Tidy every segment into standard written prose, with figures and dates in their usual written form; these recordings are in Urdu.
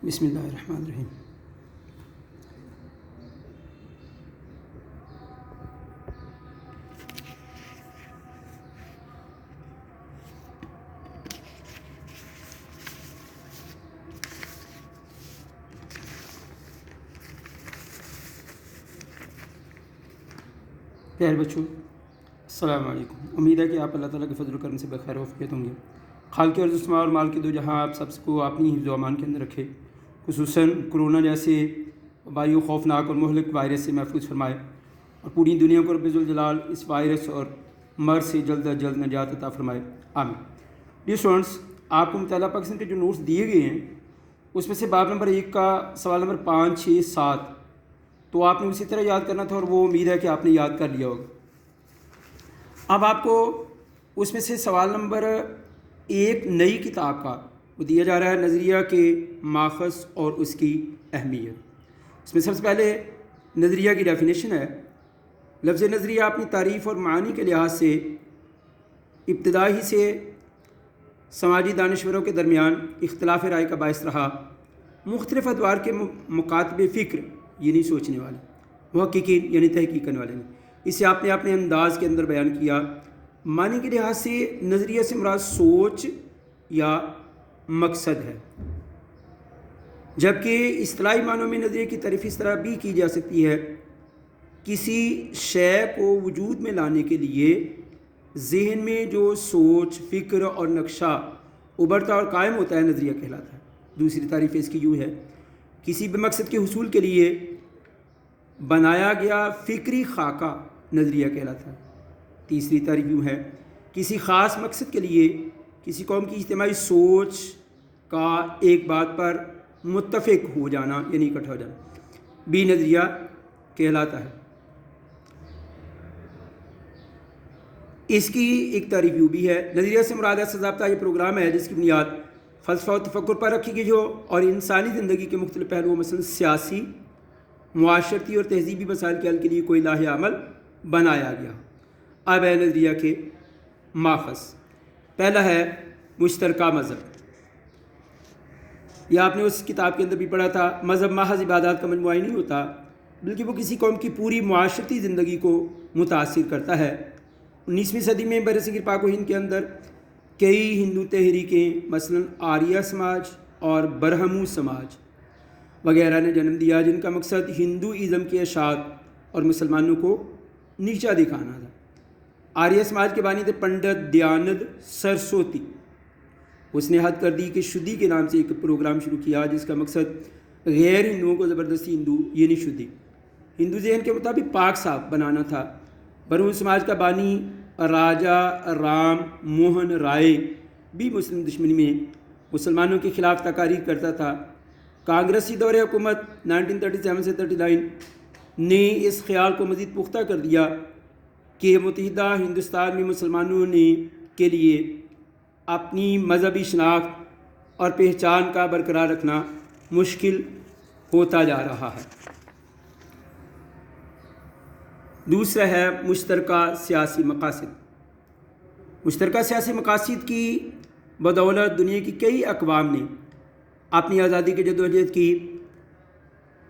بسم اللہ الرحمن الرحیم۔ پیارے بچوں، السلام علیکم۔ امید ہے کہ آپ اللہ تعالیٰ کے فضل و کرم سے بخیر و عافیت ہوں گے۔ خالق ارض و سماء اور مال کے دو جہاں آپ سب کو اپنی حفظ و امان کے اندر رکھے، خصوصاً کرونا جیسے وبائی و خوفناک اور مہلک وائرس سے محفوظ فرمائے، اور پوری دنیا کو رب ذوالجلال اس وائرس اور مرض سے جلد از جلد نجات عطا فرمائے، آمین۔ ڈیئر اسٹوڈنٹس، آپ کو مطالعہ پاکستان کے جو نوٹس دیے گئے ہیں اس میں سے باب نمبر 1 کا سوال نمبر 5، 6، 7 تو آپ نے اسی طرح یاد کرنا تھا، اور وہ امید ہے کہ آپ نے یاد کر لیا ہوگا۔ اب آپ کو اس میں سے سوال نمبر 1 نئی کتاب کا وہ دیا جا رہا ہے، نظریہ کے ماخذ اور اس کی اہمیت۔ اس میں سب سے پہلے نظریہ کی ڈیفینیشن ہے۔ لفظ نظریہ اپنی تعریف اور معانی کے لحاظ سے ابتدا ہی سے سماجی دانشوروں کے درمیان اختلاف رائے کا باعث رہا۔ مختلف ادوار کے مکاتب فکر یعنی سوچنے والے، محققین یعنی تحقیق کرنے والے نے اسے آپ نے اپنے انداز کے اندر بیان کیا۔ معنی کے لحاظ سے نظریہ سے مراد سوچ یا مقصد ہے، جبکہ اصطلاحی معنوں میں نظریے کی تعریف اس طرح بھی کی جا سکتی ہے: کسی شے کو وجود میں لانے کے لیے ذہن میں جو سوچ، فکر اور نقشہ ابھرتا اور قائم ہوتا ہے نظریہ کہلاتا ہے۔ دوسری تعریف اس کی یوں ہے: کسی بھی مقصد کے حصول کے لیے بنایا گیا فکری خاکہ نظریہ کہلاتا ہے۔ تیسری تعریف یوں ہے: کسی خاص مقصد کے لیے کسی قوم کی اجتماعی سوچ کا ایک بات پر متفق ہو جانا یعنی اکٹھا ہو جانا بھی نظریہ کہلاتا ہے۔ اس کی ایک تعریف یوں بھی ہے: نظریہ سے مراد ایسا ضابطہ یہ پروگرام ہے جس کی بنیاد فلسفہ و تفکر پر رکھی گئی ہو اور انسانی زندگی کے مختلف پہلوؤں مثلاً سیاسی، معاشرتی اور تہذیبی مسائل کے حل کے لیے کوئی لاہ عمل بنایا گیا۔ اب ہے نظریہ کے ماخذ۔ پہلا ہے مشترکہ مذہب۔ یہ آپ نے اس کتاب کے اندر بھی پڑھا تھا۔ مذہب محض عبادات کا مجموعہ نہیں ہوتا، بلکہ وہ کسی قوم کی پوری معاشرتی زندگی کو متاثر کرتا ہے۔ 19ویں صدی میں برصغیر پاک و ہند کے اندر کئی ہندو تحریکیں مثلاً آریہ سماج اور برہمو سماج وغیرہ نے جنم دیا، جن کا مقصد ہندوازم کے اشاعت اور مسلمانوں کو نیچا دکھانا تھا۔ آریہ سماج کے بانی تھے پنڈت دیانند سرسوتی۔ اس نے حد کر دی کہ شدھی کے نام سے ایک پروگرام شروع کیا جس کا مقصد غیر ہندوؤں کو زبردستی ہندو یعنی شدھی، ہندو ذہن کے مطابق پاک صاف بنانا تھا۔ برہمو سماج کا بانی راجا رام موہن رائے بھی مسلم دشمنی میں مسلمانوں کے خلاف تقاریر کرتا تھا۔ کانگریسی دور حکومت 1937 سے 39 نے اس خیال کو مزید پختہ کر دیا کہ متحدہ ہندوستان میں مسلمانوں نے کے لیے اپنی مذہبی شناخت اور پہچان کا برقرار رکھنا مشکل ہوتا جا رہا ہے۔ دوسرا ہے مشترکہ سیاسی مقاصد۔ مشترکہ سیاسی مقاصد کی بدولت دنیا کی کئی اقوام نے اپنی آزادی کی جدوجہد کی۔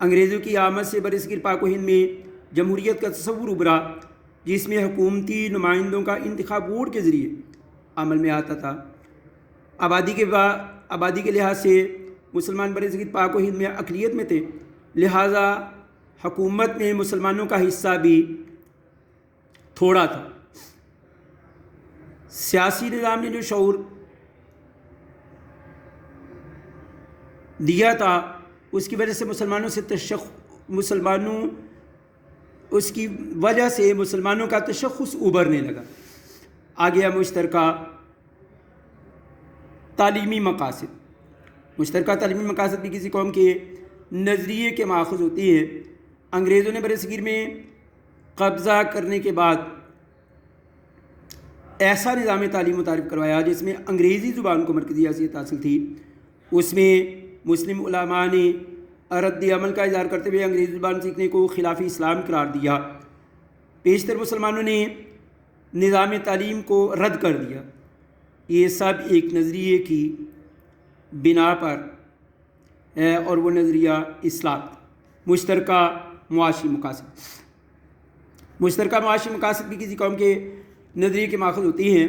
انگریزوں کی آمد سے برصغیر پاک و ہند میں جمہوریت کا تصور ابھرا، جس میں حکومتی نمائندوں کا انتخاب ووٹ کے ذریعے عمل میں آتا تھا۔ آبادی کے لحاظ سے مسلمان برصغیر پاک و ہند میں اقلیت میں تھے، لہٰذا حکومت میں مسلمانوں کا حصہ بھی تھوڑا تھا۔ سیاسی نظام نے جو شعور دیا تھا اس کی وجہ سے مسلمانوں کا تشخص ابھرنے لگا۔ آگے مشترکہ تعلیمی مقاصد۔ مشترکہ تعلیمی مقاصد بھی کسی قوم کے نظریے کے ماخذ ہوتی ہیں۔ انگریزوں نے برصغیر میں قبضہ کرنے کے بعد ایسا نظام تعلیم متعارف کروایا جس میں انگریزی زبان کو مرکزی حیثیت حاصل تھی۔ اس میں مسلم علماء نے رد عمل کا اظہار کرتے ہوئے انگریزی زبان سیکھنے کو خلاف اسلام قرار دیا۔ بیشتر مسلمانوں نے نظام تعلیم کو رد کر دیا۔ یہ سب ایک نظریے کی بنا پر ہے اور وہ نظریہ اصلاح، مشترکہ معاشی مقاصد۔ مشترکہ معاشی مقاصد بھی کسی قوم کے نظریے کے ماخذ ہوتی ہیں۔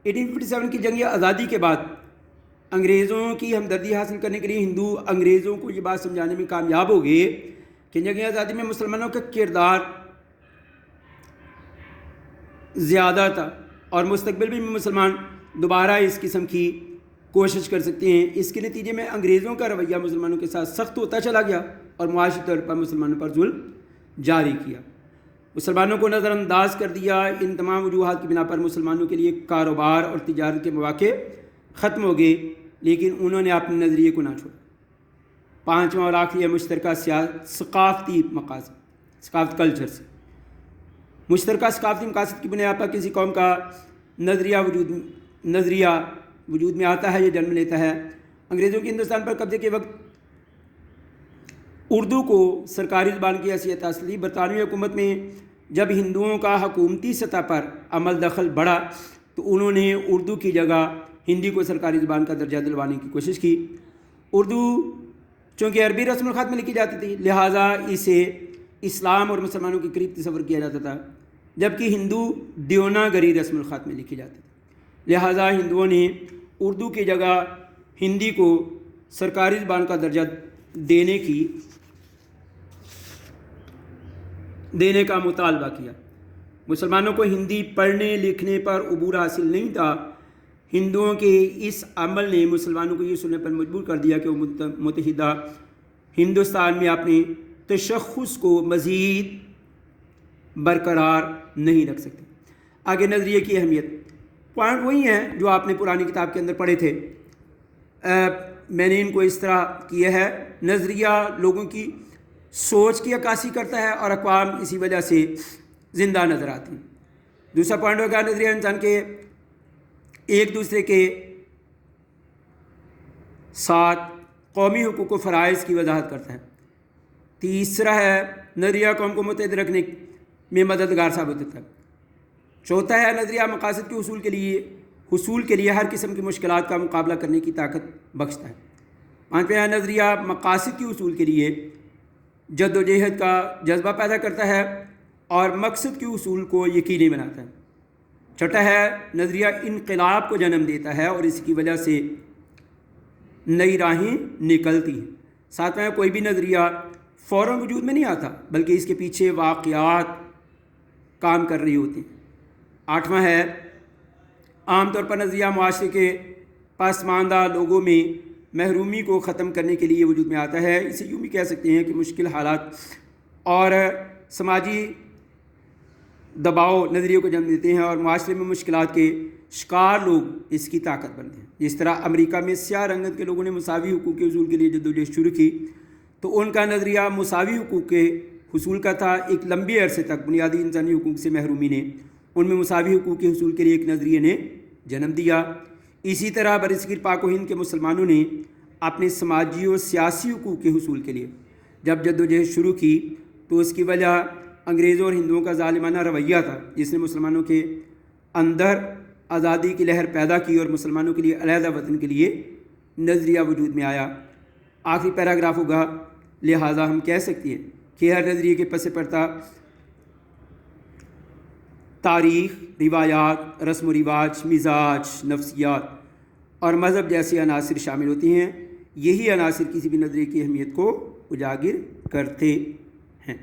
1857 کی جنگ آزادی کے بعد انگریزوں کی ہمدردی حاصل کرنے کے لیے ہندو انگریزوں کو یہ بات سمجھانے میں کامیاب ہو گئے کہ جنگ آزادی میں مسلمانوں کا کردار زیادہ تھا اور مستقبل میں مسلمان دوبارہ اس قسم کی کوشش کر سکتے ہیں۔ اس کے نتیجے میں انگریزوں کا رویہ مسلمانوں کے ساتھ سخت ہوتا چلا گیا اور معاشی طور پر مسلمانوں پر ظلم جاری کیا، مسلمانوں کو نظر انداز کر دیا۔ ان تمام وجوہات کی بنا پر مسلمانوں کے لیے کاروبار اور تجارت کے مواقع ختم ہو گئے، لیکن انہوں نے اپنے نظریے کو نہ چھوڑا۔ پانچواں اور آخری ہے مشترکہ ثقافتی مقاصد، ثقافت کلچر سے۔ مشترکہ ثقافتی مقاصد کی بنیاد پر کسی قوم کا نظریہ وجود میں آتا ہے یا جنم لیتا ہے۔ انگریزوں کے ہندوستان پر قبضے کے وقت اردو کو سرکاری زبان کی حیثیت حاصل تھی۔ برطانوی حکومت میں جب ہندوؤں کا حکومتی سطح پر عمل دخل بڑھا تو انہوں نے اردو کی جگہ ہندی کو سرکاری زبان کا درجہ دلوانے کی کوشش کی۔ اردو چونکہ عربی رسم الخط میں لکھی جاتی تھی، لہٰذا اسے اسلام اور مسلمانوں کے قریب تصور کیا جاتا تھا، جبکہ ہندو دیوناگری رسم الخط میں لکھی جاتی تھی۔ لہٰذا ہندوؤں نے اردو کی جگہ ہندی کو سرکاری زبان کا درجہ دینے کا مطالبہ کیا۔ مسلمانوں کو ہندی پڑھنے لکھنے پر عبور حاصل نہیں تھا۔ ہندوؤں کے اس عمل نے مسلمانوں کو یہ سننے پر مجبور کر دیا کہ وہ متحدہ ہندوستان میں اپنے تشخص کو مزید برقرار نہیں رکھ سکتے۔ آگے نظریے کی اہمیت، پوائنٹ وہی ہیں جو آپ نے پرانی کتاب کے اندر پڑھے تھے۔ میں نے ان کو اس طرح کیا ہے، نظریہ لوگوں کی سوچ کی عکاسی کرتا ہے اور اقوام اسی وجہ سے زندہ نظر آتی ہیں۔ دوسرا پوائنٹ ہوگا نظریہ انسان کے ایک دوسرے کے ساتھ قومی حقوق و فرائض کی وضاحت کرتا ہے۔ تیسرا ہے نظریہ قوم کو متحد رکھنے میں مددگار ثابت ہوتا ہے۔ چوتھا ہے نظریہ مقاصد کے حصول کے لیے ہر قسم کی مشکلات کا مقابلہ کرنے کی طاقت بخشتا ہے۔ پانچواں ہے نظریہ مقاصد کے حصول کے لیے جد و جہد کا جذبہ پیدا کرتا ہے اور مقصد کے حصول کو یقینی بناتا ہے۔ چھٹا ہے نظریہ انقلاب کو جنم دیتا ہے اور اس کی وجہ سے نئی راہیں نکلتی ہیں۔ ساتواں کوئی بھی نظریہ فوراً وجود میں نہیں آتا بلکہ اس کے پیچھے واقعات کام کر رہی ہوتی ہیں۔ آٹھواں ہے عام طور پر نظریہ معاشرے کے پسماندہ لوگوں میں محرومی کو ختم کرنے کے لیے وجود میں آتا ہے۔ اسے یوں بھی کہہ سکتے ہیں کہ مشکل حالات اور سماجی دباؤ نظریے کو جنم دیتے ہیں اور معاشرے میں مشکلات کے شکار لوگ اس کی طاقت بنتے ہیں۔ جس طرح امریکہ میں سیاہ رنگت کے لوگوں نے مساوی حقوق کے حصول کے لیے جدوجہد شروع کی تو ان کا نظریہ مساوی حقوق کے حصول کا تھا۔ ایک لمبے عرصے تک بنیادی انسانی حقوق سے محرومی نے ان میں مساوی حقوق کے حصول کے لیے ایک نظریے نے جنم دیا۔ اسی طرح برصغیر پاک و ہند کے مسلمانوں نے اپنے سماجی اور سیاسی حقوق کے حصول کے لیے جب جدوجہد شروع کی تو اس کی وجہ انگریزوں اور ہندوؤں کا ظالمانہ رویہ تھا، جس نے مسلمانوں کے اندر آزادی کی لہر پیدا کی اور مسلمانوں کے لیے علیحدہ وطن کے لیے نظریہ وجود میں آیا۔ آخری پیراگراف ہوگا، لہٰذا ہم کہہ سکتے ہیں کہ ہر نظریے کے پس پردہ تاریخ، روایات، رسم و رواج، مزاج، نفسیات اور مذہب جیسے عناصر شامل ہوتے ہیں۔ یہی عناصر کسی بھی نظریے کی اہمیت کو اجاگر کرتے ہیں۔